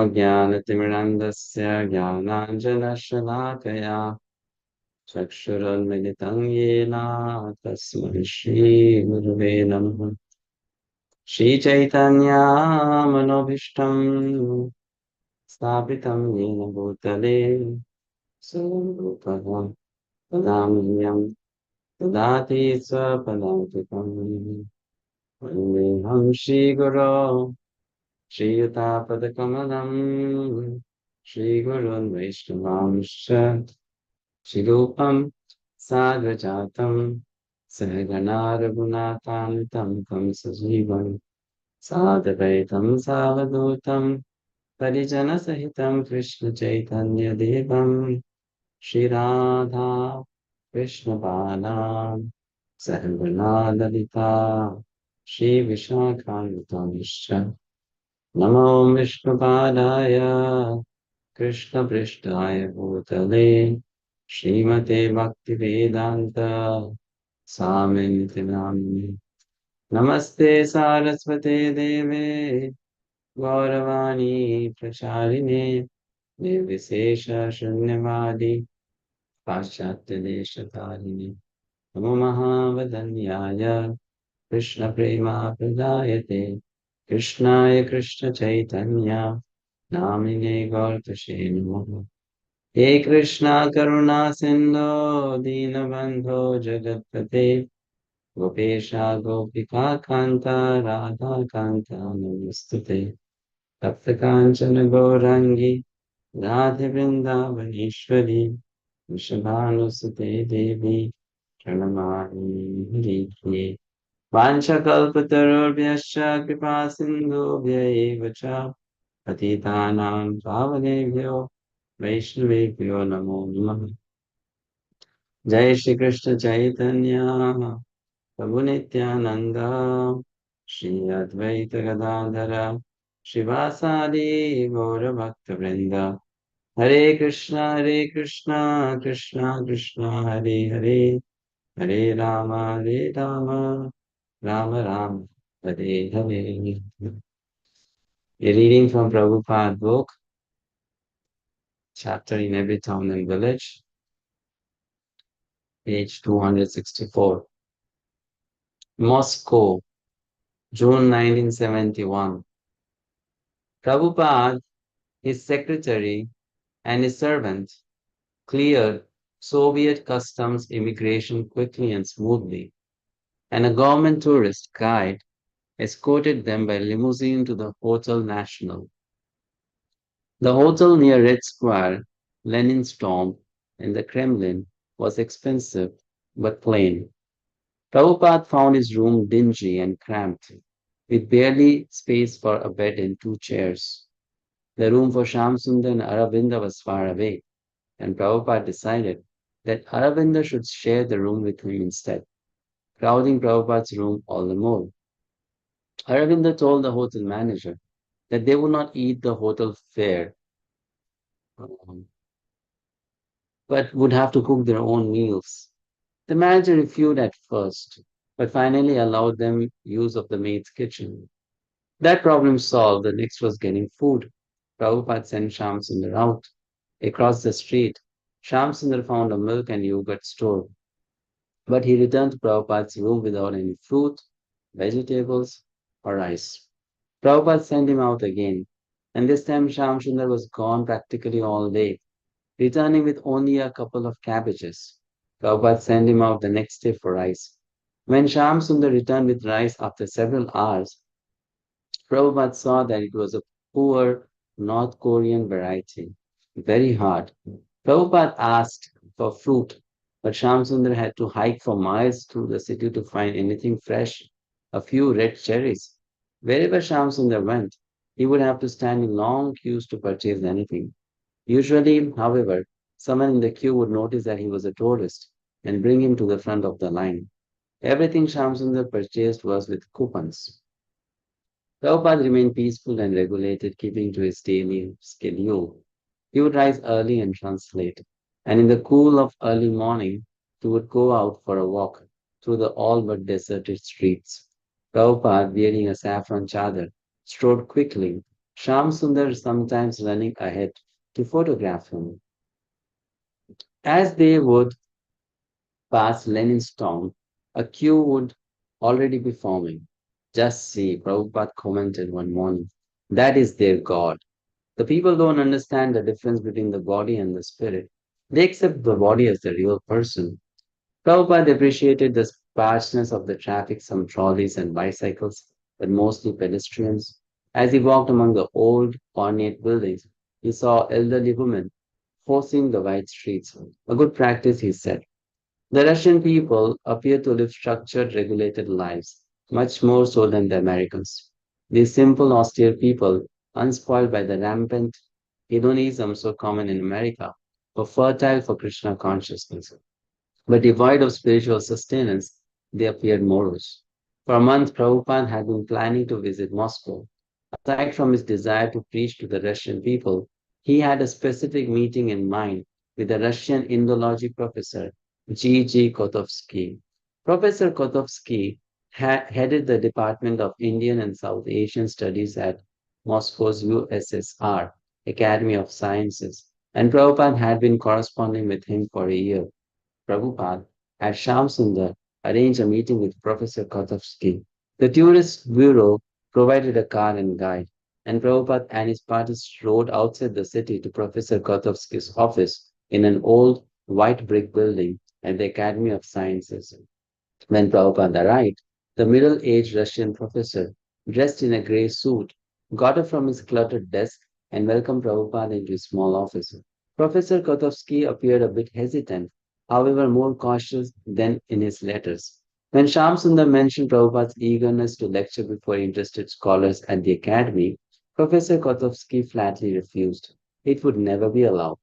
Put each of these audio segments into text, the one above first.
Omagyanatimirandasya Jnananjanashalakaya Chakshurunmilitam Yena Tasmai Shri Gurave Namaha. Shri Chaitanya Manobhishtam Sthapitam Yena Bhutale Sarvabhutale Padamyam Tadati Swapadantikam Vandeham Shri Guru Shri Yuta Padakamalam Shri Gurun Vaishnavamscha Shri Rupam Sagrajatam Sahagana Raghunathantam Tam Sajivam Sadavaitam Savadutam Parijana Sahitam Krishna Chaitanya Devam Shri Radha Krishna Bala Sahagana Lalita Shri Vishakhantamishra Namo Vishnu Padaya Krishna Prishtaya Bhutale Srimate Bhakti Vedanta Saminiti Namini Namaste Saraswate Deve Gauravani Pracharine Nirvisesha Shunyavadi Paschatya Deshatarine Namo Mahavadanyaya Krishna Prema Pradayate Krishnaya Krishna Chaitanya Namine Gaurtashe Namo He Krishna Karuna Sindhu Dinabandho Jagatpate Gopesha Gopika Kanta Radha Kanta Namostute Tapta Kanchana Gaurangi Radhe Vrindavaneshwari Vrishabhanusute Devi Pranamami Hariye Vancha Kalpatarubhyascha Kripa Sindhubhya eva cha Patitanam Pavanebhyo Vaishnavebhyo Namo Namaha Jai Shri Krishna Chaitanya Prabhu Nityananda Shri Advaita Gadadhara Shivasadi Gaura Bhakta Vrinda Hare Krishna Krishna Krishna Hare Hare Hare Rama Rama Rama Hare Hare. A reading from Prabhupada book, chapter in every town and village, page 264. Moscow, June 1971. Prabhupada, his secretary, and his servant cleared Soviet customs immigration quickly and smoothly, and a government tourist guide escorted them by limousine to the Hotel National. The hotel near Red Square, Lenin's tomb, in the Kremlin was expensive but plain. Prabhupada found his room dingy and cramped, with barely space for a bed and two chairs. The room for Shamsundar and Aravinda was far away, and Prabhupada decided that Aravinda should share the room with him instead, crowding Prabhupada's room all the more. Aravinda told the hotel manager that they would not eat the hotel fare, um, but would have to cook their own meals. The manager refused at first, but finally allowed them use of the maid's kitchen. That problem solved, the next was getting food. Prabhupada sent Shamsundar out. Across the street, Shamsundar found a milk and yogurt store, but he returned to Prabhupada's room without any fruit, vegetables, or rice. Prabhupada sent him out again, and this time Shamsundar was gone practically all day, returning with only a couple of cabbages. Prabhupada sent him out the next day for rice. When Shamsundar returned with rice after several hours, Prabhupada saw that it was a poor North Korean variety, very hard. Prabhupada asked for fruit, but Shamsundar had to hike for miles through the city to find anything fresh, a few red cherries. Wherever Shamsundar went, he would have to stand in long queues to purchase anything. Usually, however, someone in the queue would notice that he was a tourist and bring him to the front of the line. Everything Shamsundar purchased was with coupons. Prabhupada remained peaceful and regulated, keeping to his daily schedule. He would rise early and translate, and in the cool of early morning, he would go out for a walk through the all but deserted streets. Prabhupada, wearing a saffron chadar, strode quickly, Sham Sundar sometimes running ahead to photograph him. As they would pass Lenin's tomb, a queue would already be forming. Just see, Prabhupada commented one morning. That is their God. The people don't understand the difference between the body and the spirit. They accept the body as the real person. Prabhupada appreciated the sparseness of the traffic, some trolleys and bicycles, but mostly pedestrians. As he walked among the old, ornate buildings, he saw elderly women forcing the wide streets. A good practice, he said. The Russian people appear to live structured, regulated lives, much more so than the Americans. These simple, austere people, unspoiled by the rampant hedonism so common in America, were fertile for Krishna consciousness. But devoid of spiritual sustenance, they appeared morose. For a month, Prabhupada had been planning to visit Moscow. Aside from his desire to preach to the Russian people, he had a specific meeting in mind with a Russian Indology professor, G. Kotovsky. Professor Kotovsky headed the Department of Indian and South Asian Studies at Moscow's USSR, Academy of Sciences, and Prabhupada had been corresponding with him for a year. Prabhupada had Shamsundar arrange a meeting with Professor Kotovsky. The tourist bureau provided a car and guide, and Prabhupada and his parties rode outside the city to Professor Kotovsky's office in an old white brick building at the Academy of Sciences. When Prabhupada arrived, the middle-aged Russian professor, dressed in a grey suit, got up from his cluttered desk and welcomed Prabhupada into his small office. Professor Kotovsky appeared a bit hesitant, however more cautious than in his letters. When Shamsundar mentioned Prabhupada's eagerness to lecture before interested scholars at the academy, Professor Kotovsky flatly refused. It would never be allowed.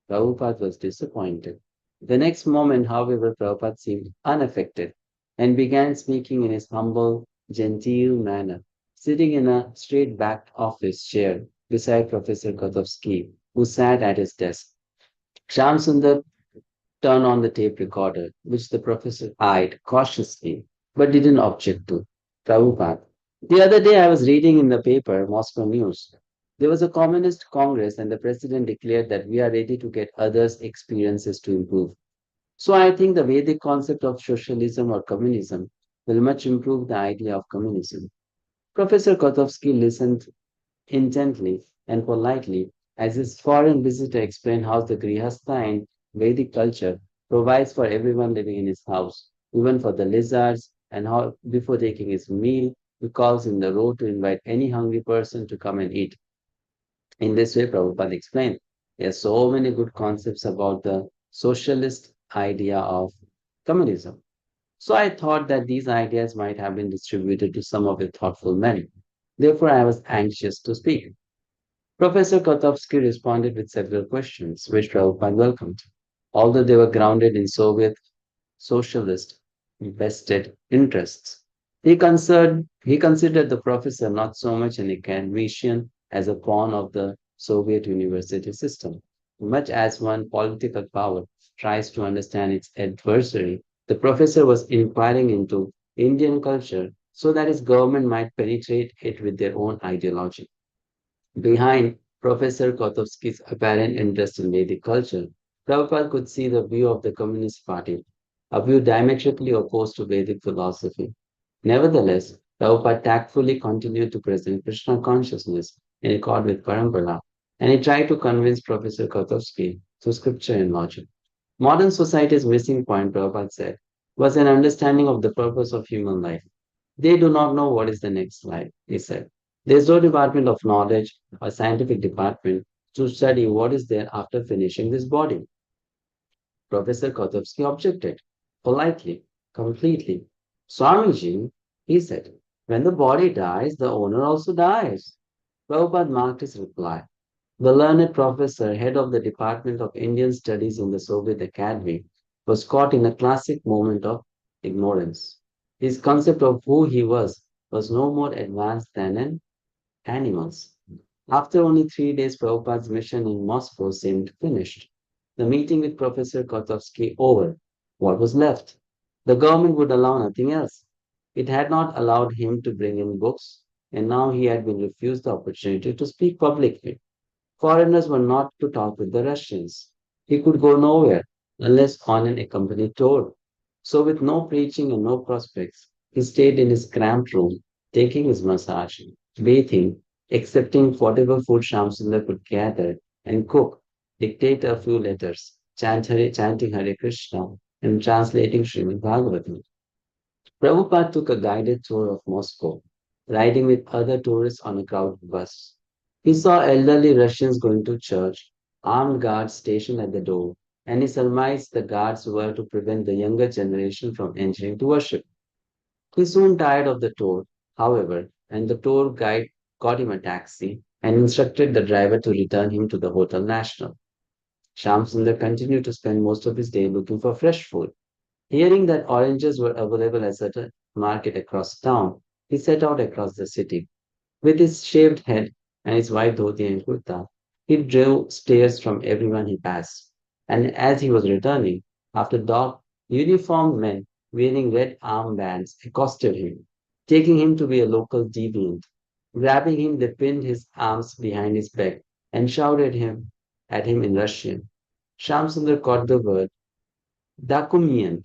Prabhupada was disappointed. The next moment, however, Prabhupada seemed unaffected and began speaking in his humble, genteel manner, sitting in a straight-backed office chair beside Professor Kotovsky, who sat at his desk. Shamsundar turned on the tape recorder, which the professor eyed cautiously, but didn't object to. Prabhupada. The other day I was reading in the paper, Moscow News. There was a communist congress and the president declared that we are ready to get others' experiences to improve. So I think the Vedic concept of socialism or communism will much improve the idea of communism. Professor Kotovsky listened intently and politely as his foreign visitor explained how the Grihastha in Vedic culture provides for everyone living in his house, even for the lizards, and how before taking his meal, he calls in the road to invite any hungry person to come and eat. In this way, Prabhupada explained, there are so many good concepts about the socialist idea of communism. So I thought that these ideas might have been distributed to some of the thoughtful men. Therefore, I was anxious to speak. Professor Kotovsky responded with several questions, which Prabhupada welcomed, although they were grounded in Soviet socialist vested interests. He considered the professor not so much an academician as a pawn of the Soviet university system. Much as one political power tries to understand its adversary, the professor was inquiring into Indian culture so that his government might penetrate it with their own ideology. Behind Professor Kotovsky's apparent interest in Vedic culture, Prabhupada could see the view of the Communist Party, a view diametrically opposed to Vedic philosophy. Nevertheless, Prabhupada tactfully continued to present Krishna consciousness in accord with Parampara, and he tried to convince Professor Kotovsky through scripture and logic. Modern society's missing point, Prabhupada said, was an understanding of the purpose of human life. They do not know what is the next life, he said. There is no department of knowledge or scientific department to study what is there after finishing this body. Professor Kotovsky objected, politely, completely. Swamiji, he said, when the body dies, the owner also dies. Prabhupada marked his reply. The learned professor, head of the Department of Indian Studies in the Soviet Academy, was caught in a classic moment of ignorance. His concept of who he was no more advanced than an animal's. After only 3 days, Prabhupada's mission in Moscow seemed finished. The meeting with Professor Kotovsky over. What was left? The government would allow nothing else. It had not allowed him to bring in books and now he had been refused the opportunity to speak publicly. Foreigners were not to talk with the Russians. He could go nowhere unless on an accompanied tour. So, with no preaching and no prospects, he stayed in his cramped room, taking his massage, bathing, accepting whatever food Shamsundar could gather and cook, dictate a few letters, chanting Hare Krishna, and translating Srimad Bhagavatam. Prabhupada took a guided tour of Moscow, riding with other tourists on a crowded bus. He saw elderly Russians going to church, armed guards stationed at the door, and he surmised the guards were to prevent the younger generation from entering to worship. He soon tired of the tour, however, and the tour guide got him a taxi and instructed the driver to return him to the Hotel National. Shamsundar continued to spend most of his day looking for fresh food. Hearing that oranges were available at a market across town, he set out across the city. With his shaved head and his white dhoti and kurta, he drew stares from everyone he passed. And as he was returning, after dark, uniformed men wearing red armbands accosted him, taking him to be a local deviant. Grabbing him, they pinned his arms behind his back and shouted at him in Russian. Shamsundar caught the word "Dakumian"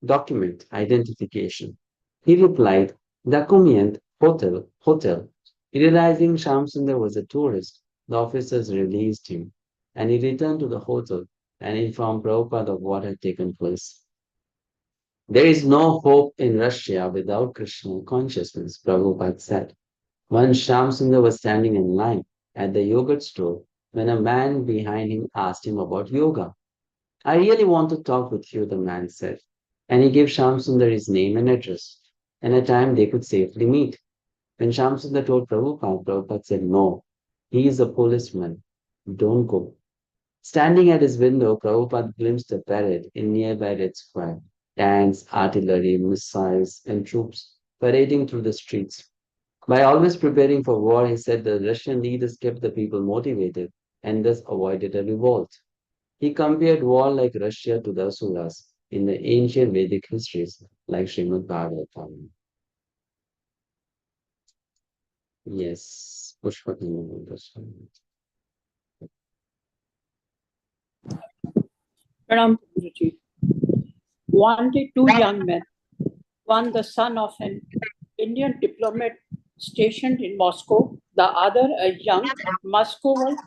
document identification. He replied, Document hotel. Realizing Shamsundar was a tourist, the officers released him, and he returned to the hotel and informed Prabhupada of what had taken place. There is no hope in Russia without Krishna consciousness, Prabhupada said. Once Shamsundar was standing in line at the yogurt store when a man behind him asked him about yoga. I really want to talk with you, the man said, and he gave Shamsundar his name and address, and a time they could safely meet. When Shamsundar told Prabhupada, Prabhupada said, No, he is a policeman. Don't go. Standing at his window, Prabhupada glimpsed a parade in nearby Red Square. Tanks, artillery, missiles, and troops parading through the streets. By always preparing for war, he said the Russian leaders kept the people motivated and thus avoided a revolt. He compared war like Russia to the Asuras in the ancient Vedic histories like Srimad Bhagavatam. Yes, Pushpati. Pranam Guruji. One day, two young men, one the son of an Indian diplomat stationed in Moscow, the other a young Muscovan,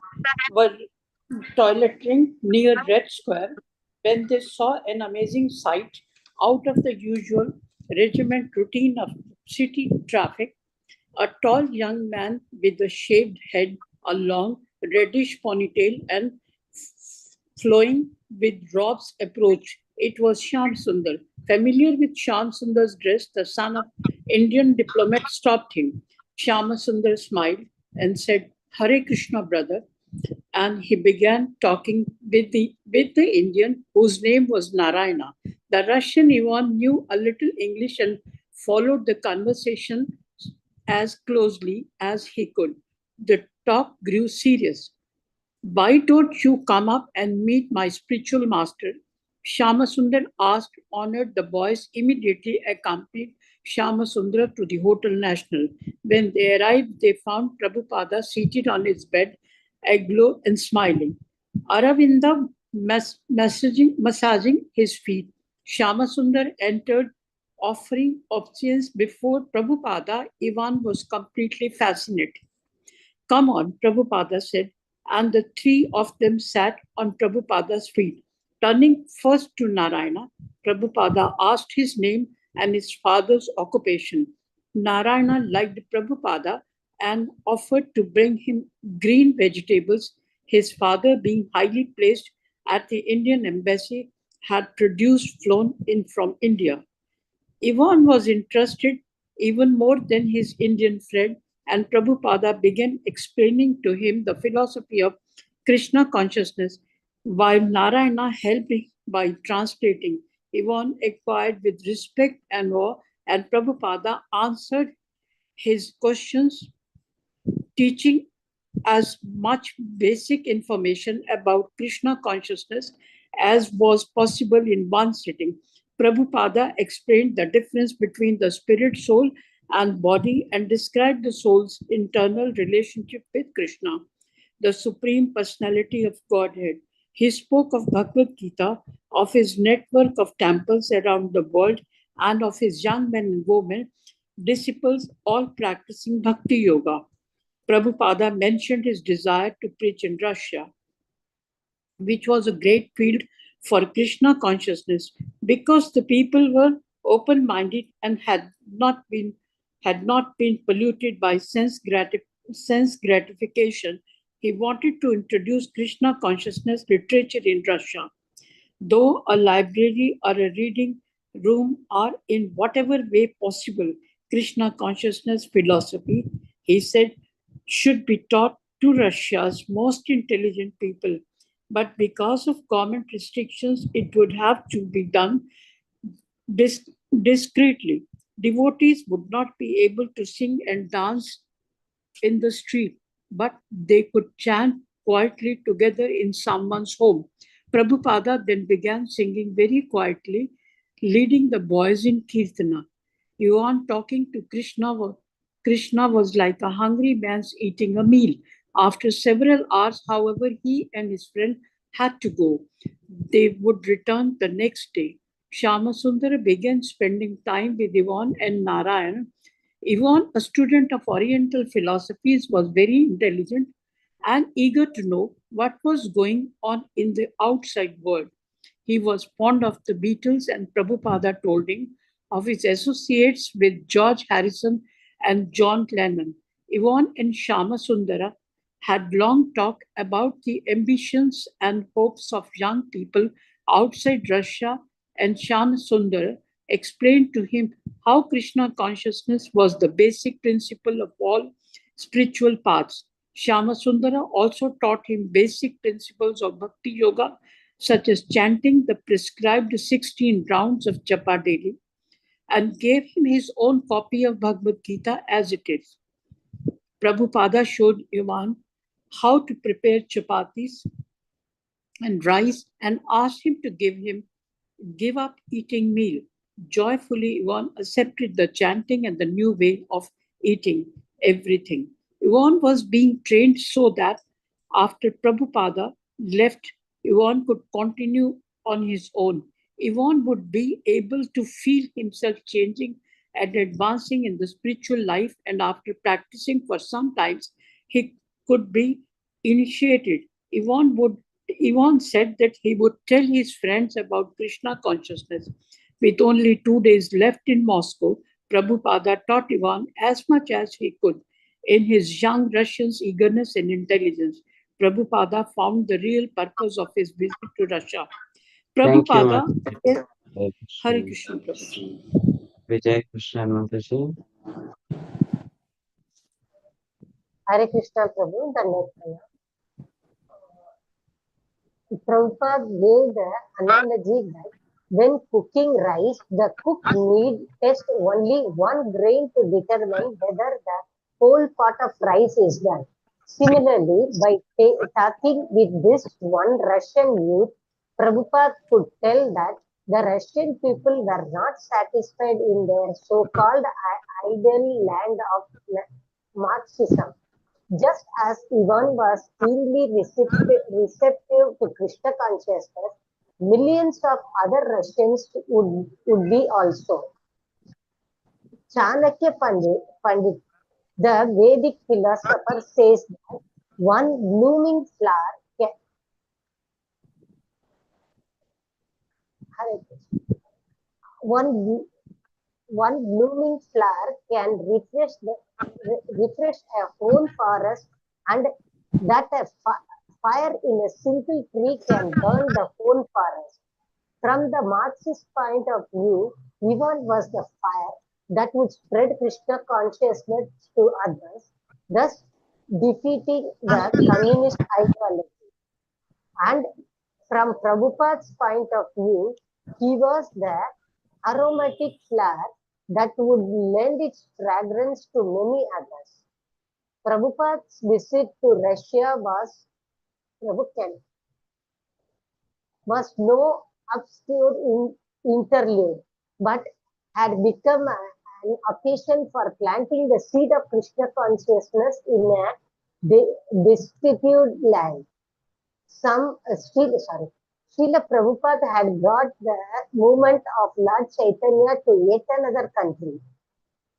were toileting near Red Square when they saw an amazing sight out of the usual regiment routine of city traffic. A tall young man with a shaved head, a long reddish ponytail, and flowing with robes approached. It was Shyam Sundar. Familiar with Shyam Sundar's dress, the son of Indian diplomat stopped him. Shyama Sundar smiled and said, Hare Krishna, brother. And he began talking with the Indian whose name was Narayana. The Russian Ivan knew a little English and followed the conversation as closely as he could. The talk grew serious. Why don't you come up and meet my spiritual master? Shamasundar asked, honored the boys immediately accompanied Shamasundar to the Hotel National. When they arrived, they found Prabhupada seated on his bed, aglow and smiling. Aravinda massaging his feet. Shamasundar entered, offering obeisance before Prabhupada. Ivan was completely fascinated. Come on, Prabhupada said, and the three of them sat on Prabhupada's feet. Turning first to Narayana, Prabhupada asked his name and his father's occupation. Narayana liked Prabhupada and offered to bring him green vegetables. His father, being highly placed at the Indian embassy, had produced flown in from India. Ivan was interested even more than his Indian friend, and Prabhupada began explaining to him the philosophy of Krishna consciousness, while Narayana helped by translating. Ivan inquired with respect and awe, and Prabhupada answered his questions, teaching as much basic information about Krishna consciousness as was possible in one sitting. Prabhupada explained the difference between the spirit soul and body and described the soul's internal relationship with Krishna, the Supreme Personality of Godhead. He spoke of Bhagavad Gita, of his network of temples around the world, and of his young men and women, disciples, all practicing Bhakti Yoga. Prabhupada mentioned his desire to preach in Russia, which was a great field for Krishna consciousness because the people were open-minded and had not been polluted by sense gratification. He wanted to introduce Krishna consciousness literature in Russia. Though a library or a reading room are in whatever way possible, Krishna consciousness philosophy, he said, should be taught to Russia's most intelligent people. But because of government restrictions, it would have to be done dis- discreetly. Devotees would not be able to sing and dance in the street, but they could chant quietly together in someone's home. Prabhupada then began singing very quietly, leading the boys in Kirtana. Yuan talking to Krishna was like a hungry man's eating a meal. After several hours, however, he and his friend had to go. They would return the next day. Shamasundara began spending time with Ivan and Narayan. Ivan, a student of Oriental philosophies, was very intelligent and eager to know what was going on in the outside world. He was fond of the Beatles, and Prabhupada told him of his associates with George Harrison and John Lennon. Ivan and Shama Sundara had long talked about the ambitions and hopes of young people outside Russia, and Shama Sundara explained to him how Krishna consciousness was the basic principle of all spiritual paths. Shama Sundara also taught him basic principles of Bhakti Yoga, such as chanting the prescribed 16 rounds of japa daily, and gave him his own copy of Bhagavad Gita as it is. Prabhupada showed Ivan how to prepare chapatis and rice and asked him to give up eating meal. Joyfully, Ivan accepted the chanting and the new way of eating everything. Ivan was being trained so that after Prabhupada left, Ivan could continue on his own. Ivan would be able to feel himself changing and advancing in the spiritual life, and after practicing for some time, he could be initiated. Ivan said that he would tell his friends about Krishna consciousness. With only 2 days left in Moscow, Prabhupada taught Ivan as much as he could. In his young Russian's eagerness and intelligence, Prabhupada found the real purpose of his visit to Russia. Thank you, Prabhupada, Mataji. yes, Hare Hare Krishna. Krishna Prabhupada. Vijay Krishna Mataji. Hare Krishna Prabhu, the next Prabhupada gave the analogy that when cooking rice, the cook need test only one grain to determine whether the whole pot of rice is done. Similarly, by talking with this one Russian youth, Prabhupada could tell that the Russian people were not satisfied in their so-called ideal land of Marxism. Just as Ivan was keenly receptive to Krishna consciousness, millions of other Russians would be also. Chanakya Pandit, the Vedic philosopher, says that one blooming flower can, one one blooming flower can refresh a whole forest, and that a fire in a single tree can burn the whole forest. From the Marxist point of view, Ivan was the fire that would spread Krishna consciousness to others, thus defeating the communist ideology. And from Prabhupada's point of view, he was the aromatic flower that would lend its fragrance to many others. Prabhupada's visit to Russia was no obscure interlude, but had become an occasion for planting the seed of Krishna consciousness in a destitute land. Srila Prabhupada had brought the movement of Lord Chaitanya to yet another country.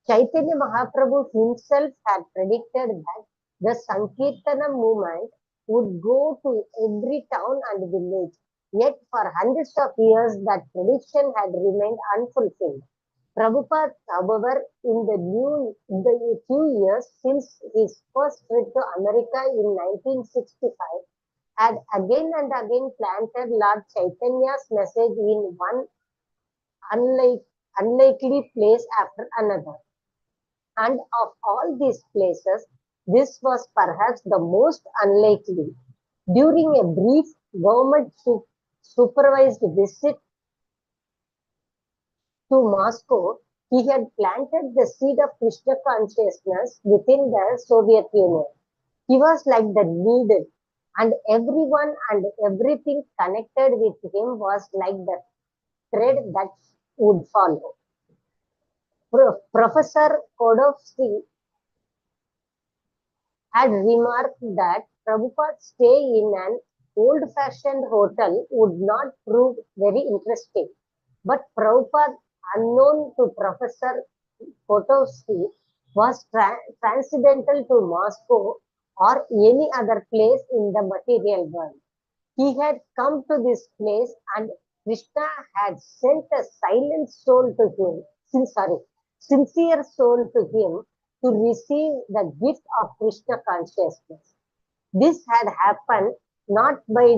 Chaitanya Mahaprabhu himself had predicted that the Sankirtana movement would go to every town and village. Yet for hundreds of years that prediction had remained unfulfilled. Prabhupada, however, in the few years since his first trip to America in 1965, had again and again planted Lord Chaitanya's message in one unlikely place after another. And of all these places, this was perhaps the most unlikely. During a brief government supervised visit to Moscow, he had planted the seed of Krishna consciousness within the Soviet Union. He was like the needle, and everyone and everything connected with him was like the thread that would follow. Professor Kodovsky had remarked that Prabhupada's stay in an old-fashioned hotel would not prove very interesting. But Prabhupada, unknown to Professor Kotovsky, was transcendental to Moscow or any other place in the material world. He had come to this place and Krishna had sent a sincere soul to him to receive the gift of Krishna consciousness. This had happened not by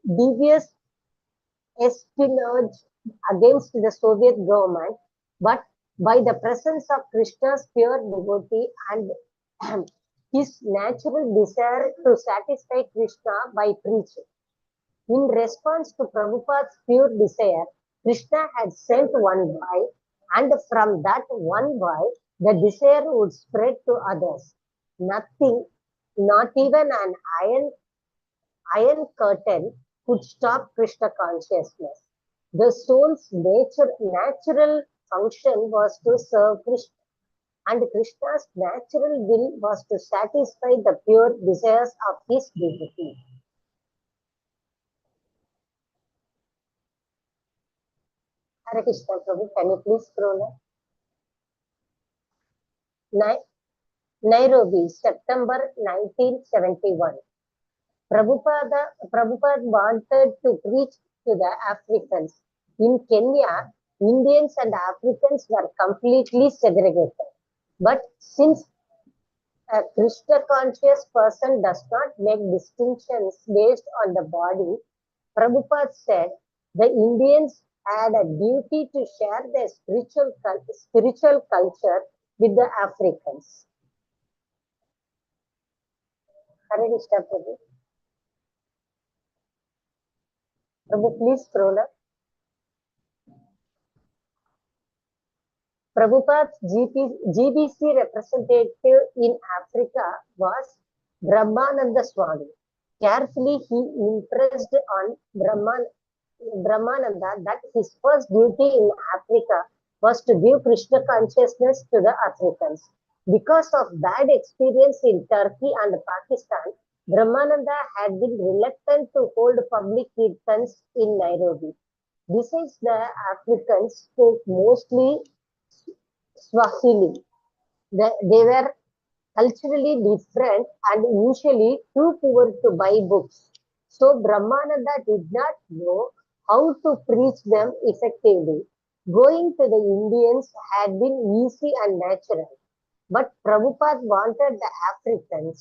devious espionage against the Soviet government, but by the presence of Krishna's pure devotee and his natural desire to satisfy Krishna by preaching. In response to Prabhupada's pure desire, Krishna had sent one boy, and from that one boy, the desire would spread to others. Nothing, not even an iron curtain, could stop Krishna consciousness. The soul's natural function was to serve Krishna, and Krishna's natural will was to satisfy the pure desires of his devotee. Hare Krishna Prabhu, can you please scroll up? Nairobi, September 1971. Prabhupada wanted to preach to the Africans. In Kenya, Indians and Africans were completely segregated. But since a Krishna conscious person does not make distinctions based on the body, Prabhupada said the Indians had a duty to share their spiritual culture with the Africans. Hare Krishna Prabhu. Prabhu, please scroll up. Prabhupada's GBC representative in Africa was Brahmananda Swami. Carefully, he impressed on Brahmananda that his first duty in Africa was to give Krishna consciousness to the Africans. Because of bad experience in Turkey and Pakistan, Brahmananda had been reluctant to hold public kirtans in Nairobi. Besides, the Africans spoke mostly Swahili. They were culturally different and usually too poor to buy books. So Brahmananda did not know how to preach them effectively. Going to the Indians had been easy and natural. But Prabhupada wanted the Africans.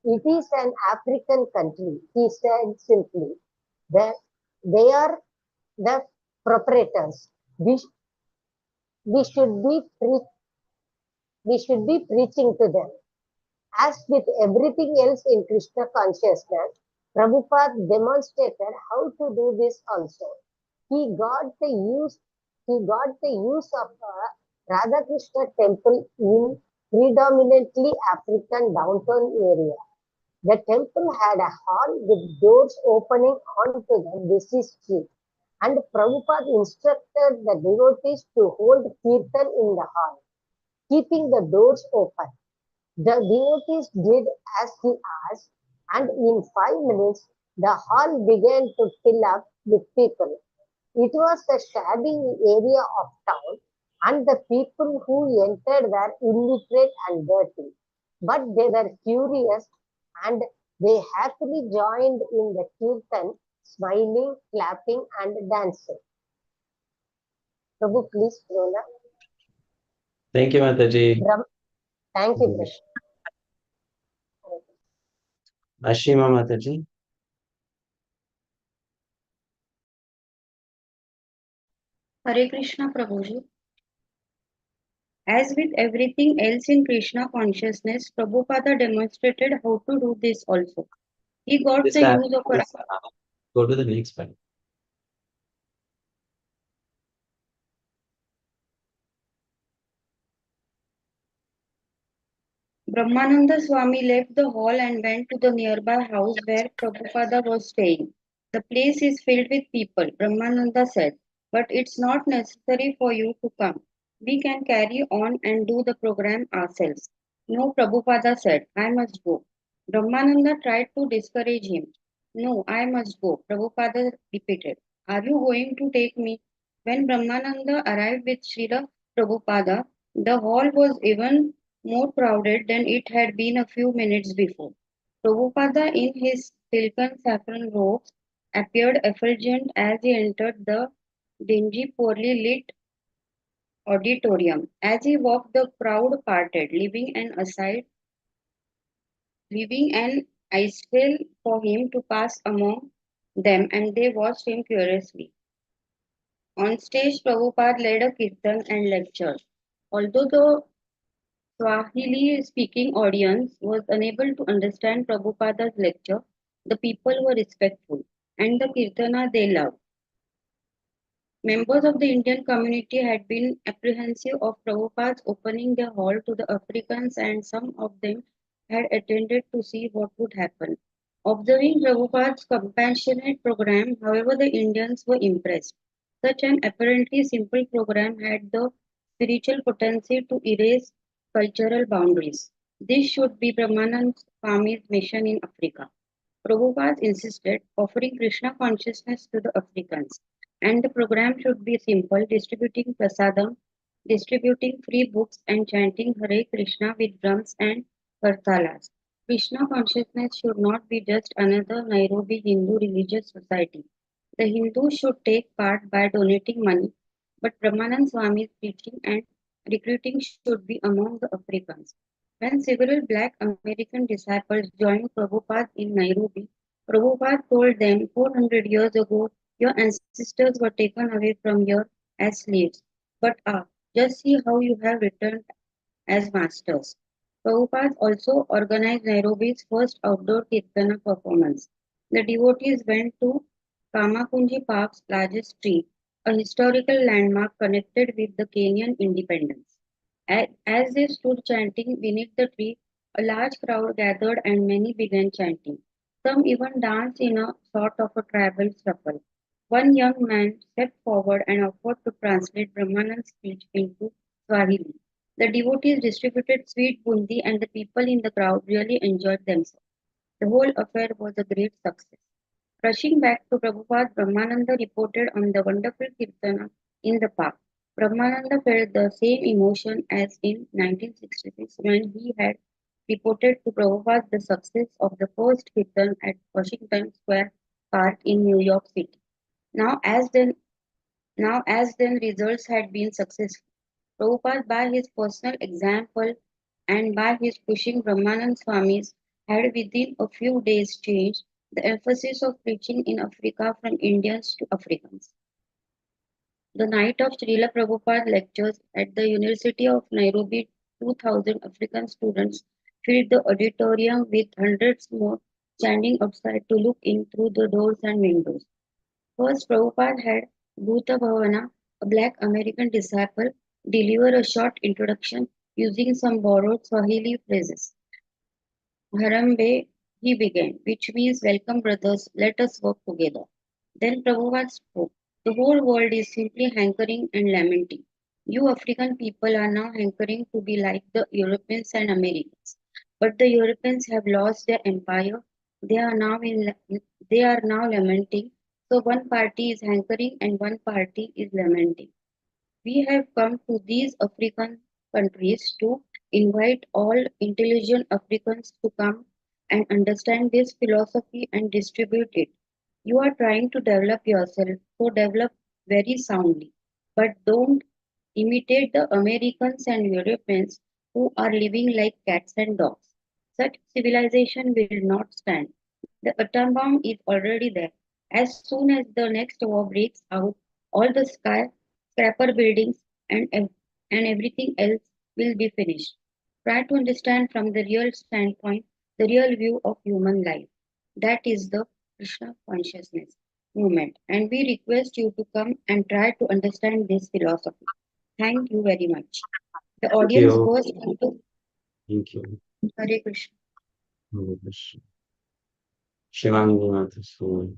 It is an African country, he said simply. They are the proprietors. We should be preaching to them. As with everything else in Krishna consciousness, Prabhupada demonstrated how to do this also. He got the use of a Radha Krishna temple in predominantly African downtown area. The temple had a hall with doors opening onto the busy street. and Prabhupada instructed the devotees to hold kirtan in the hall, keeping the doors open. The devotees did as he asked, and in 5 minutes the hall began to fill up with people. It was a shabby area of town, and the people who entered were illiterate and dirty. But they were curious, and they happily joined in the kirtan, smiling, clapping, and dancing. Prabhu, please, Lola. Thank you, Mataji. Thank you, Prabhu. Ashima Mataji. Hare Krishna Prabhuji. As with everything else in Krishna consciousness, Prabhupada demonstrated how to do this also. He got This the time, use of a go to the next one. Brahmananda Swami left the hall and went to the nearby house where Prabhupada was staying. The place is filled with people, Brahmananda said, but it's not necessary for you to come. We can carry on and do the program ourselves. No, Prabhupada said, I must go. Brahmananda tried to discourage him. No, I must go, Prabhupada repeated. Are you going to take me? When Brahmananda arrived with Srila Prabhupada, the hall was even more crowded than it had been a few minutes before. Prabhupada, in his silken saffron robes, appeared effulgent as he entered the dingy, poorly lit auditorium. As he walked, the crowd parted, leaving an aisle for him to pass among them, and they watched him curiously. On stage, Prabhupada led a kirtan and lectured. Although the Swahili speaking audience was unable to understand Prabhupada's lecture, the people were respectful, and the kirtana they loved. Members of the Indian community had been apprehensive of Prabhupada's opening their hall to the Africans, and some of them had attended to see what would happen. Observing Prabhupada's compassionate program, however, the Indians were impressed. Such an apparently simple program had the spiritual potency to erase cultural boundaries. This should be Brahmanand Swami's mission in Africa. Prabhupada insisted, offering Krishna consciousness to the Africans, and the program should be simple, distributing prasadam, distributing free books, and chanting Hare Krishna with drums and kartalas. Krishna consciousness should not be just another Nairobi Hindu religious society. The Hindus should take part by donating money, but Brahmanand Swami's preaching and recruiting should be among the Africans. When several black American disciples joined Prabhupada in Nairobi, Prabhupada told them 400 years ago, your ancestors were taken away from here as slaves. But just see how you have returned as masters. Prabhupada also organized Nairobi's first outdoor Kirtana performance. The devotees went to Kamakunji Park's largest tree, a historical landmark connected with the Kenyan independence. As they stood chanting beneath the tree, a large crowd gathered and many began chanting. Some even danced in a sort of a tribal shuffle. One young man stepped forward and offered to translate Brahmanand's speech into Swahili. The devotees distributed sweet bundi and the people in the crowd really enjoyed themselves. The whole affair was a great success. Rushing back to Prabhupada, Brahmananda reported on the wonderful Kirtana in the park. Brahmananda felt the same emotion as in 1966 when he had reported to Prabhupada the success of the first Kirtan at Washington Square Park in New York City. Now as then results had been successful. Prabhupada, by his personal example and by his pushing Brahmanand Swamis, had within a few days changed the emphasis of preaching in Africa from Indians to Africans. The night of Srila Prabhupada lectures at the University of Nairobi, 2,000 African students filled the auditorium with hundreds more standing outside to look in through the doors and windows. First, Prabhupada had Bhuta Bhavana, a black American disciple, deliver a short introduction using some borrowed Swahili phrases. Harambe, he began, which means welcome brothers, let us work together. Then Prabhupada spoke. The whole world is simply hankering and lamenting. You African people are now hankering to be like the Europeans and Americans. But the Europeans have lost their empire. They are now they are now lamenting. So one party is hankering and one party is lamenting. We have come to these African countries to invite all intelligent Africans to come and understand this philosophy and distribute it. You are trying to develop yourself, so develop very soundly. But don't imitate the Americans and Europeans who are living like cats and dogs. Such civilization will not stand. The atom bomb is already there. As soon as the next war breaks out, all the skyscraper buildings and everything else will be finished. Try to understand from the real standpoint, the real view of human life. That is the Krishna consciousness movement. And we request you to come and try to understand this philosophy. Thank you very much. The Thank audience you. goes into Thank you. Hare Krishna. Hare Krishna. Shivangi Mathusuri.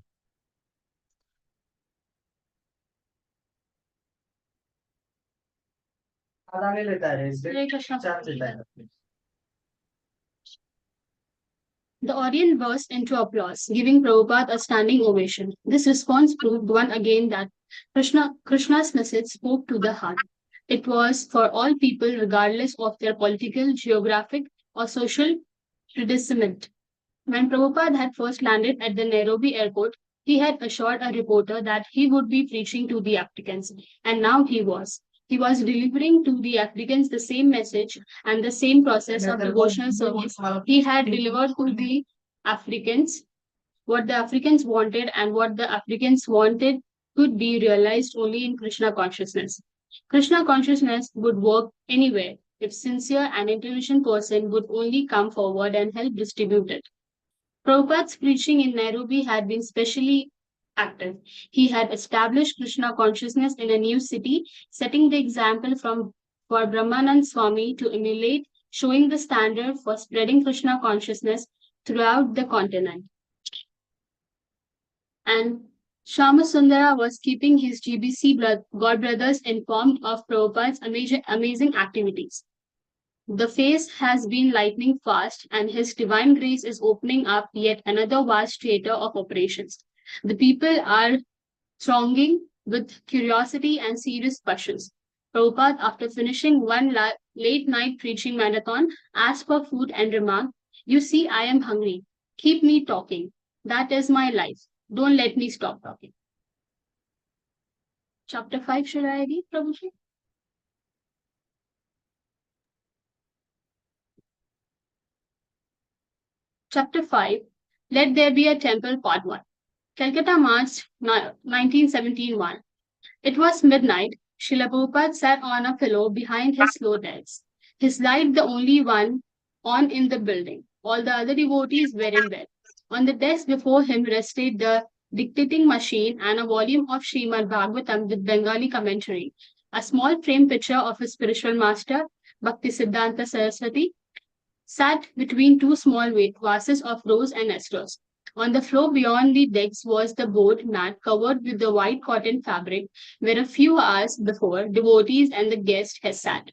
Hare Krishna. The audience burst into applause, giving Prabhupada a standing ovation. This response proved one again that Krishna's message spoke to the heart. It was for all people, regardless of their political, geographic, or social predicament. When Prabhupada had first landed at the Nairobi airport, he had assured a reporter that he would be preaching to the Africans, and now he was. He was delivering to the Africans the same message and the same process of devotional service he had delivered to the Africans. What the Africans wanted and what the Africans wanted could be realized only in Krishna consciousness. Krishna consciousness would work anywhere if sincere and intelligent person would only come forward and help distribute it. Prabhupada's preaching in Nairobi had been specially active. He had established Krishna consciousness in a new city, setting the example for Brahmanand Swami to emulate, showing the standard for spreading Krishna consciousness throughout the continent. And Shamasundara was keeping his GBC godbrothers informed of Prabhupada's amazing activities. The phase has been lightning fast, and His Divine Grace is opening up yet another vast theatre of operations. The people are thronging with curiosity and serious questions. Prabhupada, after finishing one late night preaching marathon, asked for food and remarked, "You see, I am hungry. Keep me talking. That is my life. Don't let me stop talking." Chapter 5, should I read, Prabhuji? Chapter 5, Let There Be a Temple, Part 1. Calcutta, March 1971. It was midnight. Srila Prabhupada sat on a pillow behind his low desk, his light the only one on in the building. All the other devotees were in bed. On the desk before him rested the dictating machine and a volume of Srimad Bhagavatam with Bengali commentary, a small frame picture of his spiritual master, Bhakti Siddhanta Saraswati, sat between two small vases of rose and asters. On the floor beyond the decks was the board mat covered with the white cotton fabric where a few hours before devotees and the guests had sat.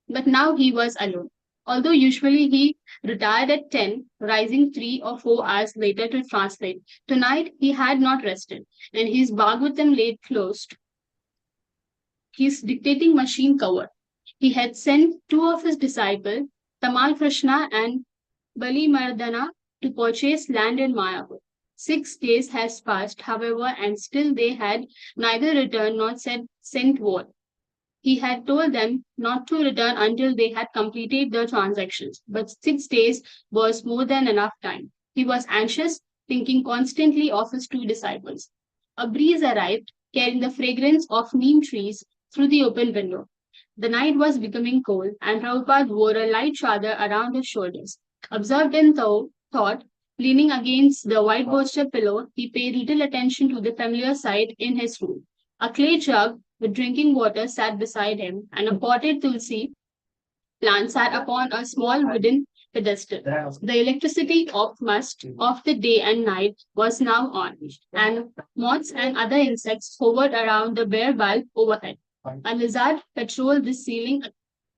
But now he was alone. Although usually he retired at 10, rising 3 or 4 hours later to translate, tonight he had not rested, and his Bhagavatam lay closed, his dictating machine covered. He had sent two of his disciples, Tamal Krishna and Bali Mardana, to purchase land in Mayapur. 6 days has passed, however, and still they had neither returned nor sent word. He had told them not to return until they had completed the transactions, but 6 days was more than enough time. He was anxious, thinking constantly of his two disciples. A breeze arrived, carrying the fragrance of neem trees through the open window. The night was becoming cold, and Prabhupada wore a light chadar around his shoulders. Absorbed in thought, leaning against the white bolster pillow, he paid little attention to the familiar sight in his room. A clay jug with drinking water sat beside him, and a potted tulsi plant sat upon a small wooden pedestal. The electricity of must of the day and night was now on, and moths and other insects hovered around the bare bulb overhead. A lizard patrolled the ceiling,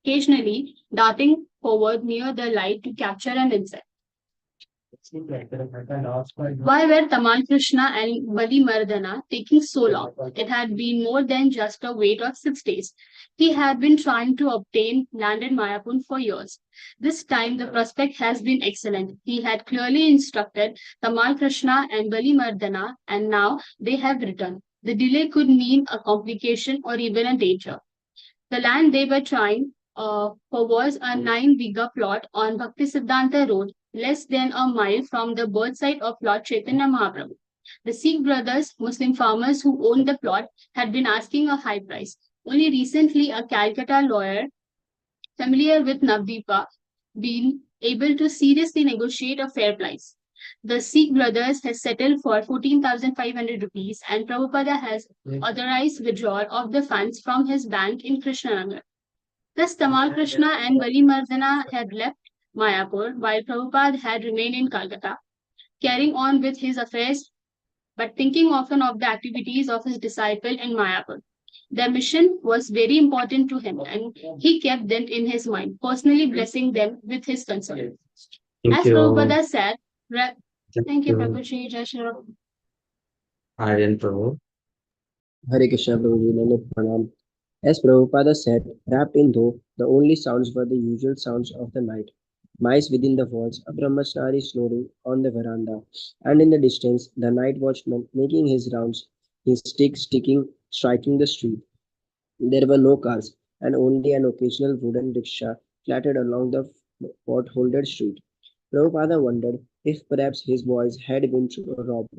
occasionally darting forward near the light to capture an insect. Why were Tamal Krishna and Bali Mardana taking so long? It had been more than just a wait of 6 days. He had been trying to obtain land in Mayapur for years. This time the prospect has been excellent. He had clearly instructed Tamal Krishna and Bali Mardana, and now they have returned. The delay could mean a complication or even a danger. The land they were trying for was a 9 bigha plot on Bhakti Siddhanta Road, less than a mile from the birthsite of Lord Chaitanya Mahaprabhu. The Sikh brothers, Muslim farmers who owned the plot, had been asking a high price. Only recently, a Calcutta lawyer familiar with Navdeepa been able to seriously negotiate a fair price. The Sikh brothers has settled for 14,500 rupees, and Prabhupada has authorized withdrawal of the funds from his bank in Krishnanagar. Thus, Tamal Krishna and Bali Mardana had left Mayapur, while Prabhupada had remained in Calcutta, carrying on with his affairs, but thinking often of the activities of his disciple in Mayapur. Their mission was very important to him, and he kept them in his mind, personally blessing them with his concern. Thank As you. Prabhupada said, thank you, you. Prabhuji, Jai Shri Ram. Aryan Prabhu. Hare Krishna Prabhuji, Nanda Pranam. As Prabhupada said, wrapped in though, the only sounds were the usual sounds of the night. Mice within the walls, a brahmachari snoring on the veranda, and in the distance, the night watchman making his rounds, his stick striking the street. There were no cars, and only an occasional wooden rickshaw clattered along the potholed street. Prabhupada wondered if perhaps his boys had been robbed.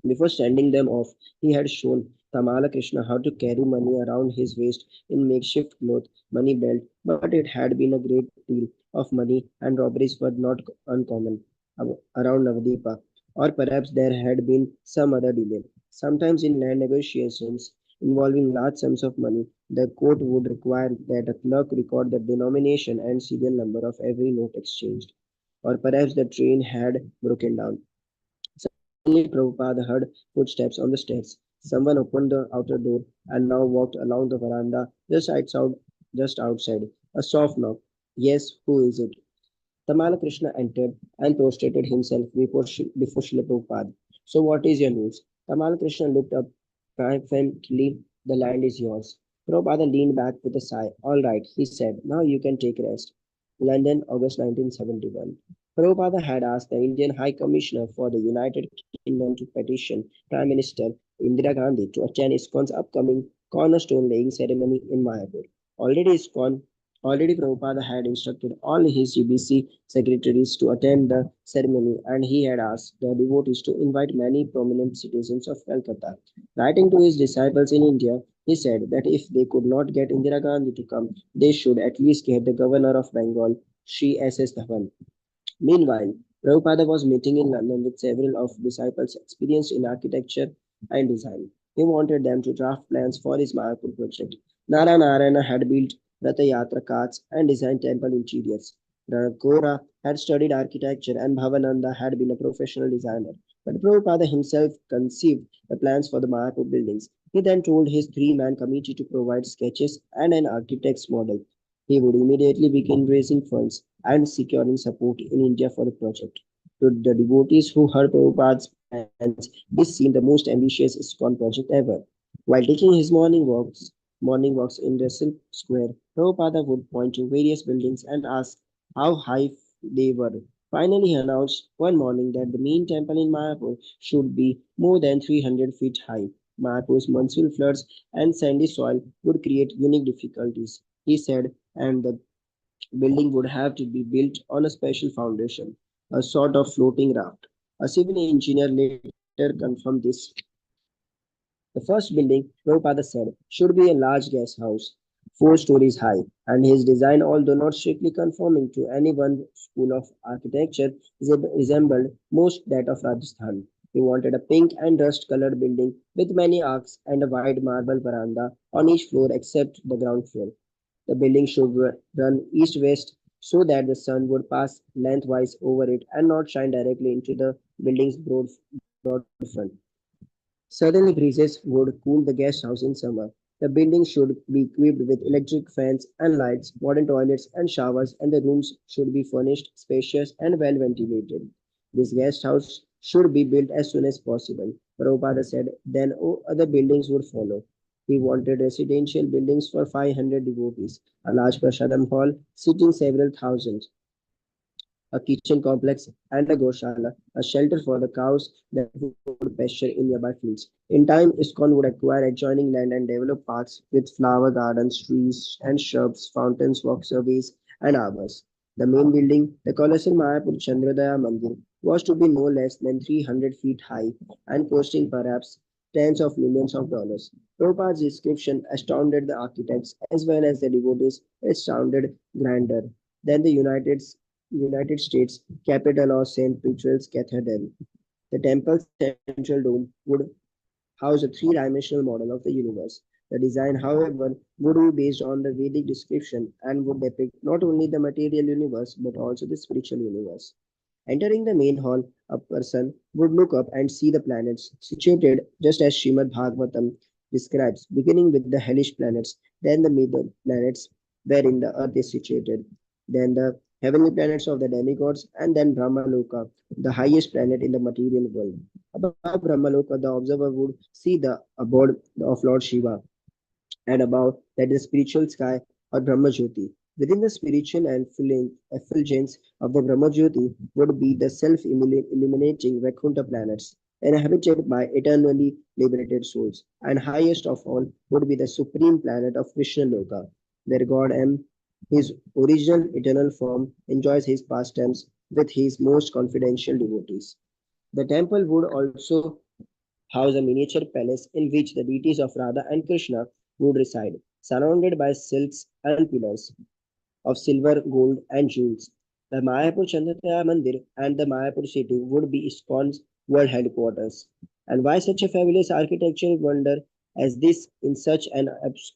Before sending them off, he had shown Tamala Krishna how to carry money around his waist in makeshift cloth money belt, but it had been a great deal of money, and robberies were not uncommon around Navdeepa. Or perhaps there had been some other delay. Sometimes in land negotiations involving large sums of money, the court would require that a clerk record the denomination and serial number of every note exchanged. Or perhaps the train had broken down. Suddenly Prabhupada heard footsteps on the stairs. Someone opened the outer door and now walked along the veranda just outside. A soft knock. Yes, who is it? Tamala Krishna entered and prostrated himself before Srila Prabhupada. So what is your news? Tamala Krishna looked up triumphantly. The land is yours. Prabhupada leaned back with a sigh. All right, he said. Now you can take rest. London, August 1971. Prabhupada had asked the Indian High Commissioner for the United Kingdom to petition Prime Minister Indira Gandhi to attend iskcon's upcoming cornerstone laying ceremony in Mayapur. Already Prabhupada had instructed all his GBC secretaries to attend the ceremony, and he had asked the devotees to invite many prominent citizens of Calcutta. Writing to his disciples in India, he said that if they could not get Indira Gandhi to come, they should at least get the governor of Bengal, Sri S.S. Dhawan. Meanwhile, Prabhupada was meeting in London with several of his disciples experienced in architecture and design. He wanted them to draft plans for his Mayapur project. Narayana had built Ratha Yatra carts and designed temple interiors. Gora had studied architecture and Bhavananda had been a professional designer. But Prabhupada himself conceived the plans for the Mayapur buildings. He then told his three-man committee to provide sketches and an architect's model. He would immediately begin raising funds and securing support in India for the project. To the devotees who heard Prabhupada's plans, this seemed the most ambitious iskcon project ever. While taking his morning walks in Russell Square, Prabhupada would point to various buildings and ask how high they were. Finally, he announced one morning that the main temple in Mayapur should be more than 300 feet high. Mayapur's monsoon floods and sandy soil would create unique difficulties, he said, and the building would have to be built on a special foundation, a sort of floating raft. A civil engineer later confirmed this. The first building, Prabhupada said, should be a large guest house, 4 stories high, and his design, although not strictly conforming to any one school of architecture, resembled most that of Rajasthan. He wanted a pink and rust colored building with many arcs and a wide marble veranda on each floor except the ground floor. The building should run east-west so that the sun would pass lengthwise over it and not shine directly into the building's broad front. Southerly breezes would cool the guest house in summer. The building should be equipped with electric fans and lights, modern toilets and showers, and the rooms should be furnished, spacious, and well ventilated. This guest house should be built as soon as possible. Prabhupada said, then other buildings would follow. He wanted residential buildings for 500 devotees, a large prasadam hall seating several thousands, a kitchen complex, and a goshala, a shelter for the cows that would pasture in nearby fields. In time, iskcon would acquire adjoining land and develop parks with flower gardens, trees and shrubs, fountains, walkways, and arbors. The main building, the colossal Mayapur Chandrodaya Mandir, was to be no less than 300 feet high and costing perhaps tens of millions of dollars. Prabhupada's description astounded the architects as well as the devotees. It sounded grander than the United States capital of St. Peter's Cathedral. The temple's central dome would house a three-dimensional model of the universe. The design, however, would be based on the Vedic description and would depict not only the material universe but also the spiritual universe. Entering the main hall, a person would look up and see the planets situated just as Srimad Bhagavatam describes, beginning with the hellish planets, then the middle planets wherein the earth is situated, then the heavenly planets of the demigods, and then Brahmaloka, the highest planet in the material world. Above Brahmaloka, the observer would see the abode of Lord Shiva, and above that is spiritual sky or Brahmajyoti. Within the spiritual effulgence of the Brahmajyoti would be the self-illuminating Vaikuntha planets, inhabited by eternally liberated souls. And highest of all would be the supreme planet of Krishna Loka, where God M, his original eternal form, enjoys his pastimes with his most confidential devotees. The temple would also house a miniature palace in which the deities of Radha and Krishna would reside, surrounded by silks and pillars of silver, gold, and jewels. The Mayapur Chandrataya Mandir and the Mayapur city would be ISKCON's world headquarters. And why such a fabulous architectural wonder as this in such an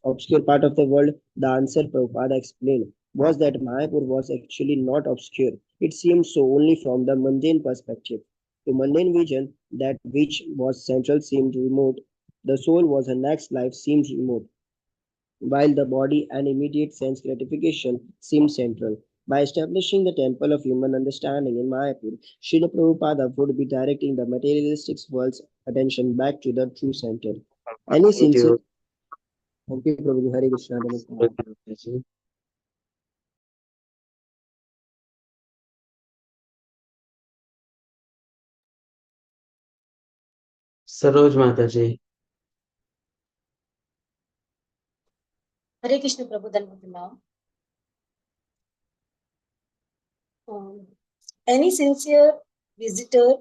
obscure part of the world? The answer Prabhupada explained was that Mayapur was actually not obscure. It seemed so only from the mundane perspective. To mundane vision, that which was central seemed remote. The soul was her next life seemed remote, while the body and immediate sense gratification seemed central. By establishing the temple of human understanding in Mayapur, Srila Prabhupada would be directing the materialistic world's attention back to the true center. Any Thank sincere you. Thank you, Prabhuji. Hare Krishna. Namaskar. Saroj Mataji. Hare Krishna Prabhu Dhanvatana. Any sincere visitor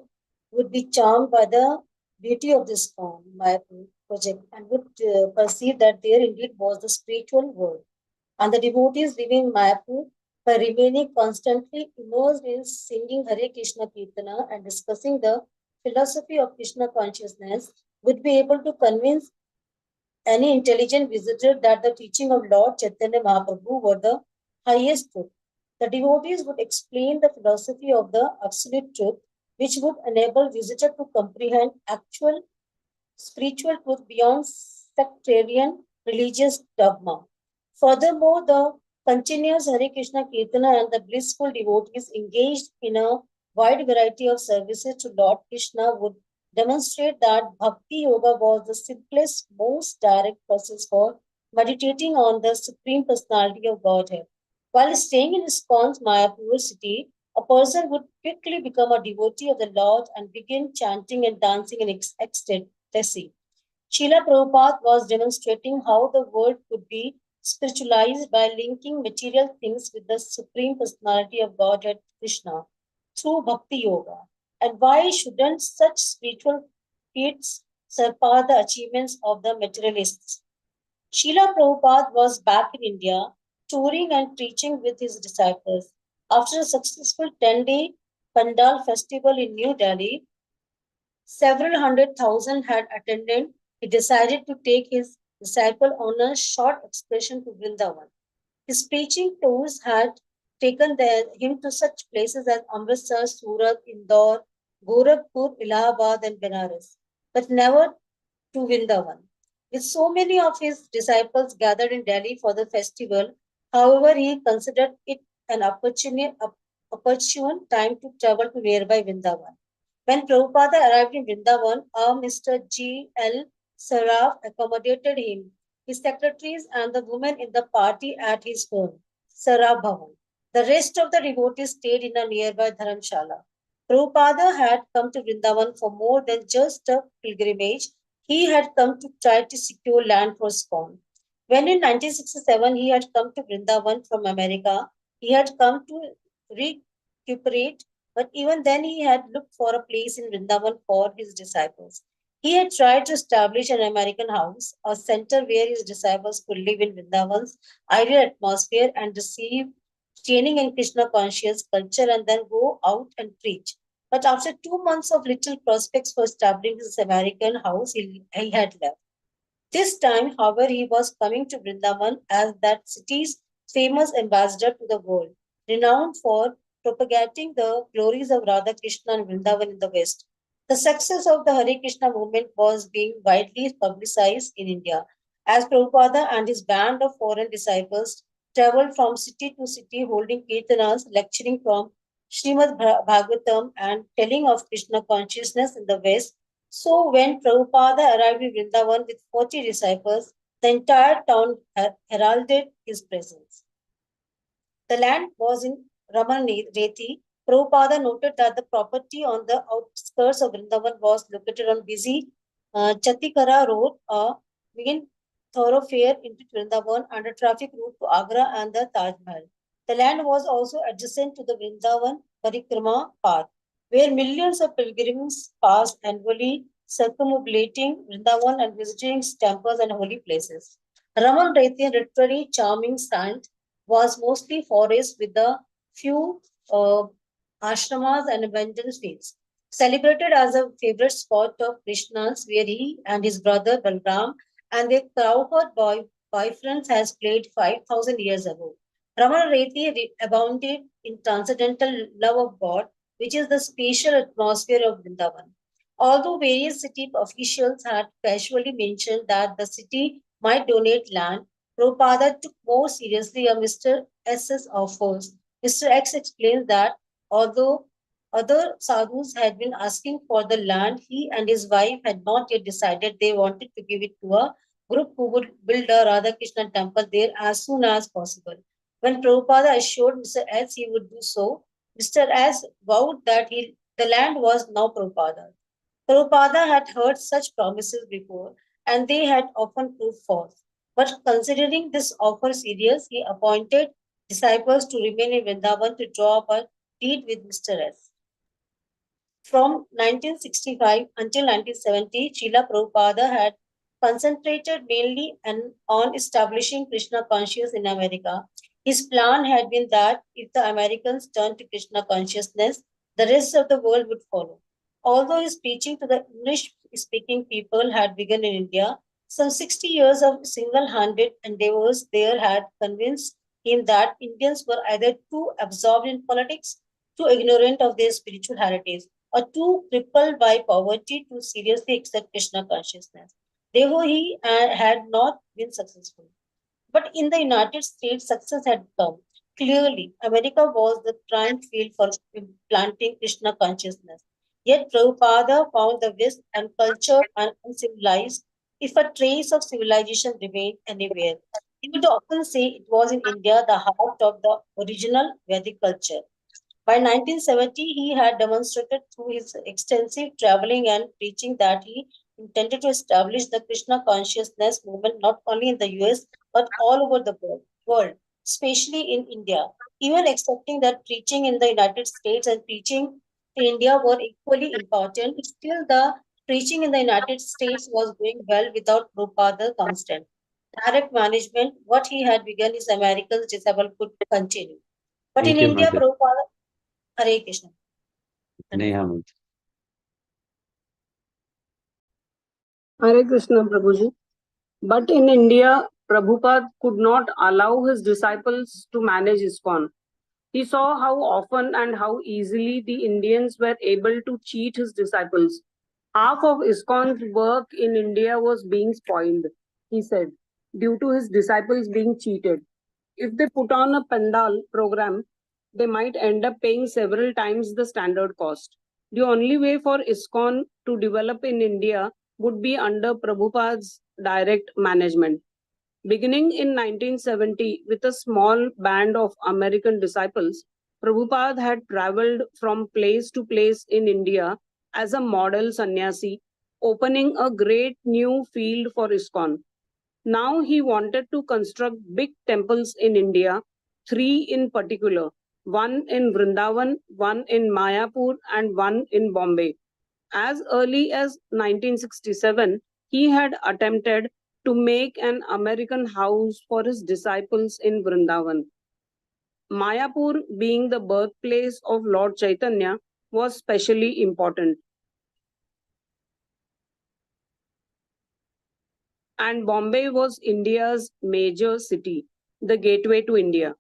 would be charmed by the beauty of this Mayapur project and would perceive that there indeed was the spiritual world. And the devotees living in Mayapur, by remaining constantly immersed in singing Hare Krishna Kirtana and discussing the philosophy of Krishna consciousness, would be able to convince any intelligent visitor that the teaching of Lord Chaitanya Mahaprabhu were the highest truth. The devotees would explain the philosophy of the absolute truth, which would enable visitor to comprehend actual spiritual truth beyond sectarian religious dogma. Furthermore, the continuous Hare Krishna Kirtana and the blissful devotees engaged in a wide variety of services to Lord Krishna would demonstrate that Bhakti Yoga was the simplest, most direct process for meditating on the Supreme Personality of Godhead. While staying in ISKCON's Mayapur city, a person would quickly become a devotee of the Lord and begin chanting and dancing in ecstasy. Srila Prabhupada was demonstrating how the world could be spiritualized by linking material things with the Supreme Personality of Godhead Krishna through Bhakti Yoga. And why shouldn't such spiritual feats surpass the achievements of the materialists? Srila Prabhupada was back in India, touring and preaching with his disciples. After a successful 10-day Pandal festival in New Delhi, several 100,000 had attended. He decided to take his disciple on a short excursion to Vrindavan. His preaching tours had taken him to such places as Amritsar, Surat, Indore, Gorakhpur, Allahabad, and Benares, but never to Vrindavan. With so many of his disciples gathered in Delhi for the festival, however, he considered it an opportune time to travel to nearby Vrindavan. When Prabhupada arrived in Vrindavan, a Mr. G. L. Saraf accommodated him, his secretaries, and the women in the party at his home, Saraf Bhavan. The rest of the devotees stayed in a nearby Dharamshala. Prabhupada had come to Vrindavan for more than just a pilgrimage. He had come to try to secure land for iskcon. When in 1967 he had come to Vrindavan from America, he had come to recuperate, but even then he had looked for a place in Vrindavan for his disciples. He had tried to establish an American house, a center where his disciples could live in Vrindavan's ideal atmosphere and receive training in Krishna conscious culture and then go out and preach. But after 2 months of little prospects for establishing his American house, he had left. This time, however, he was coming to Vrindavan as that city's famous ambassador to the world, renowned for propagating the glories of Radha Krishna and Vrindavan in the West. The success of the Hare Krishna movement was being widely publicized in India, as Prabhupada and his band of foreign disciples traveled from city to city holding kirtanas, lecturing from Srimad Bhagavatam and telling of Krishna consciousness in the West. So when Prabhupada arrived in Vrindavan with 40 disciples, the entire town heralded his presence. The land was in Ramanreti. Prabhupada noted that the property on the outskirts of Vrindavan was located on busy Chatikara Road, a main thoroughfare into Vrindavan and a traffic route to Agra and the Taj Mahal. The land was also adjacent to the Vrindavan Parikrama path, where millions of pilgrims passed annually, circumambulating Vrindavan and visiting temples and holy places. Raman Reti, literary charming saint, was mostly forest with a few ashramas and abandoned fields. Celebrated as a favorite spot of Krishna's, where he and his brother Balram and their cowherd boyfriends has played 5,000 years ago. Ramana Reti abounded in transcendental love of God, which is the spatial atmosphere of Vrindavan. Although various city officials had casually mentioned that the city might donate land, Prabhupada took more seriously a Mr. S's offers. Mr. X explains that although other sadhus had been asking for the land, he and his wife had not yet decided they wanted to give it to a group who would build a Radha Krishna temple there as soon as possible. When Prabhupada assured Mr. S he would do so, Mr. S vowed that the land was now Prabhupada. Prabhupada had heard such promises before, and they had often proved false. But considering this offer serious, he appointed disciples to remain in Vrindavan to draw up a deed with Mr. S. From 1965 until 1970, Srila Prabhupada had concentrated mainly on establishing Krishna consciousness in America. His plan had been that if the Americans turned to Krishna consciousness, the rest of the world would follow. Although his preaching to the English-speaking people had begun in India, some 60 years of single-handed endeavors there had convinced him that Indians were either too absorbed in politics, too ignorant of their spiritual heritage, or too crippled by poverty to seriously accept Krishna consciousness. Therefore, he had not been successful. But in the United States, success had come. Clearly, America was the prime field for planting Krishna consciousness. Yet Prabhupada found the West uncultured and uncivilized, if a trace of civilization remained anywhere. He would often say it was in India, the heart of the original Vedic culture. By 1970, he had demonstrated through his extensive traveling and preaching that he intended to establish the Krishna consciousness movement not only in the US but all over the world, especially in India. Even accepting that preaching in the United States and preaching in India were equally important, still the preaching in the United States was going well without Prabhupada's constant direct management. What he had begun, his Americans disciple could continue. But in Thank you, India, Mother. Prabhupada Hare Krishna. Neha, Mother. Hare Krishna, Prabhuji. But in India, Prabhupada could not allow his disciples to manage iskcon. He saw how often and how easily the Indians were able to cheat his disciples. Half of ISKCON's work in India was being spoiled, he said, due to his disciples being cheated. If they put on a pandal program, they might end up paying several times the standard cost. The only way for ISKCON to develop in India would be under Prabhupada's direct management. Beginning in 1970 with a small band of American disciples, Prabhupada had traveled from place to place in India as a model sannyasi, opening a great new field for ISKCON. Now he wanted to construct big temples in India, three in particular, one in Vrindavan, one in Mayapur, and one in Bombay. As early as 1967, he had attempted to make an American house for his disciples in Vrindavan. Mayapur, being the birthplace of Lord Chaitanya, was specially important. And Bombay was India's major city, the gateway to India.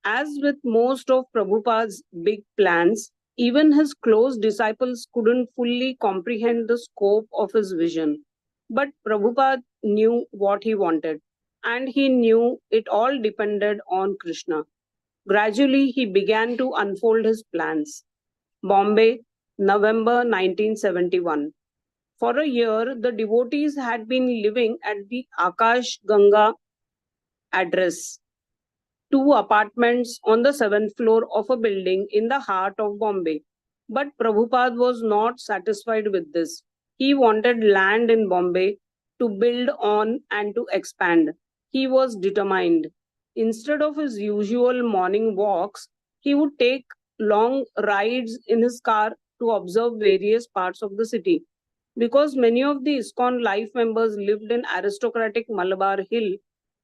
As with most of Prabhupada's big plans, even his close disciples couldn't fully comprehend the scope of his vision. But Prabhupada knew what he wanted, and he knew it all depended on Krishna. Gradually, he began to unfold his plans. Bombay, November 1971. For a year, the devotees had been living at the Akash Ganga address, 2 apartments on the 7th floor of a building in the heart of Bombay. But Prabhupada was not satisfied with this. He wanted land in Bombay to build on and to expand. He was determined. Instead of his usual morning walks, he would take long rides in his car to observe various parts of the city. Because many of the ISKCON life members lived in aristocratic Malabar Hill,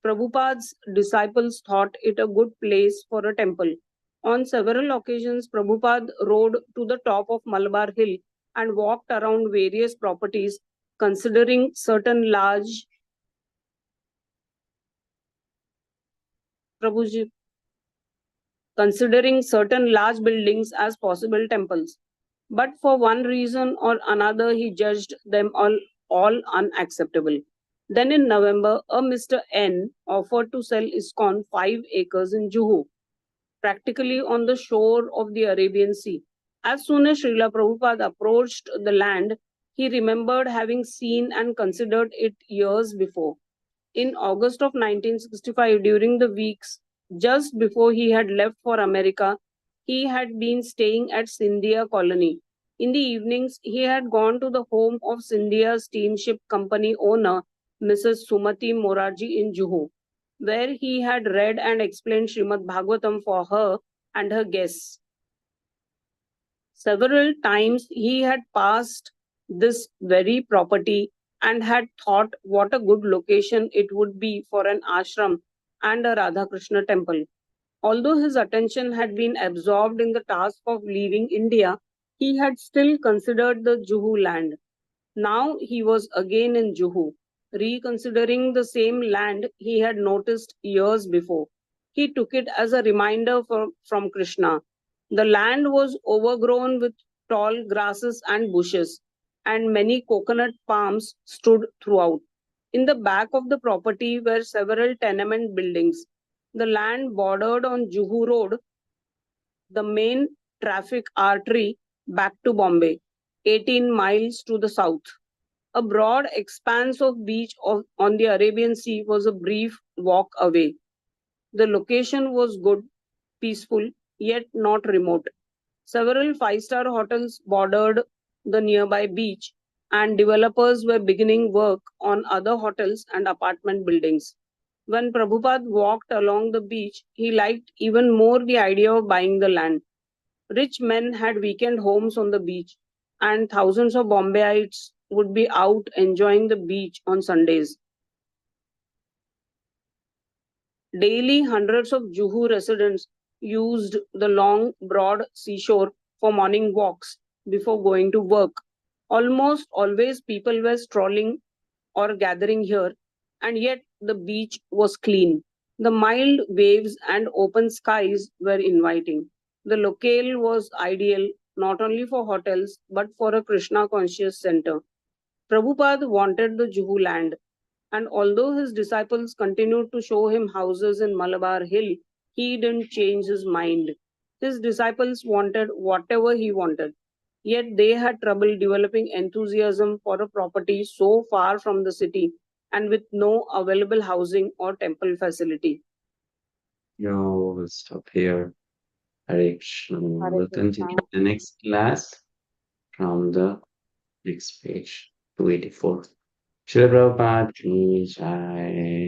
Prabhupada's disciples thought it a good place for a temple. On several occasions, Prabhupada rode to the top of Malabar Hill and walked around various properties, considering certain large buildings as possible temples. But for one reason or another, he judged them all unacceptable. Then in November, a Mr. N offered to sell ISKCON 5 acres in Juhu, practically on the shore of the Arabian Sea. As soon as Srila Prabhupada approached the land, he remembered having seen and considered it years before. In August of 1965, during the weeks just before he had left for America, he had been staying at Scindia Colony. In the evenings, he had gone to the home of Scindia Steamship Company owner, Mrs. Sumati Morarji in Juhu, where he had read and explained Srimad Bhagavatam for her and her guests. Several times he had passed this very property and had thought what a good location it would be for an ashram and a Radha Krishna temple. Although his attention had been absorbed in the task of leaving India, he had still considered the Juhu land. Now he was again in Juhu, reconsidering the same land he had noticed years before. He took it as a reminder from Krishna. The land was overgrown with tall grasses and bushes, and many coconut palms stood throughout. In the back of the property were several tenement buildings. The land bordered on Juhu Road, the main traffic artery back to Bombay, 18 miles to the south. A broad expanse of beach on the Arabian Sea was a brief walk away. The location was good, peaceful, yet not remote. Several five-star hotels bordered the nearby beach, and developers were beginning work on other hotels and apartment buildings. When Prabhupada walked along the beach, he liked even more the idea of buying the land. Rich men had weekend homes on the beach, and thousands of Bombayites would be out enjoying the beach on Sundays. Daily, hundreds of Juhu residents used the long, broad seashore for morning walks before going to work. Almost always people were strolling or gathering here, and yet the beach was clean. The mild waves and open skies were inviting. The locale was ideal not only for hotels but for a Krishna conscious center. Prabhupada wanted the Juhu land, and although his disciples continued to show him houses in Malabar Hill, he didn't change his mind. His disciples wanted whatever he wanted, yet they had trouble developing enthusiasm for a property so far from the city and with no available housing or temple facility. Yo, we'll stop here. Hare Krishna. Hare We'll Krishna. continue the next class from the next page, 284. Srila Prabhupada ki jai.